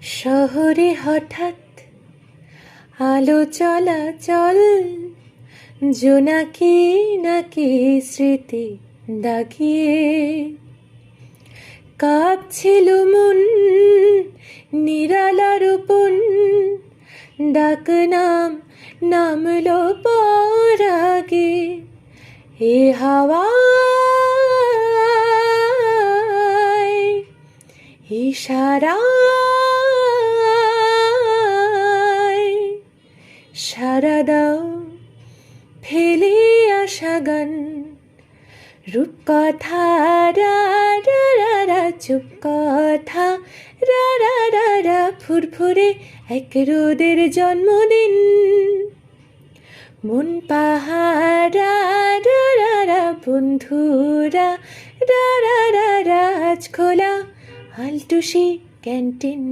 শহরে হঠাৎ আলো চলাচল, জোনাকি নাকি স্মৃতি দাগিয়ে কাঁপছিল মন, নিরালার উপন ডাক নাম নামলো পরাগে। এ হাওয়ায় ইশারায় সারা দাও ফেলে আসা গান। রূপকথা রা রা রা রা, চুপ কথা রা রা রা রা, ফুরফুরে এক রোদের জন্মদিন। মন পাহারা রা রা রা, বন্ধুরা রা রা রা রা, আজ খোলা আলটুসি ক্যান্টিন।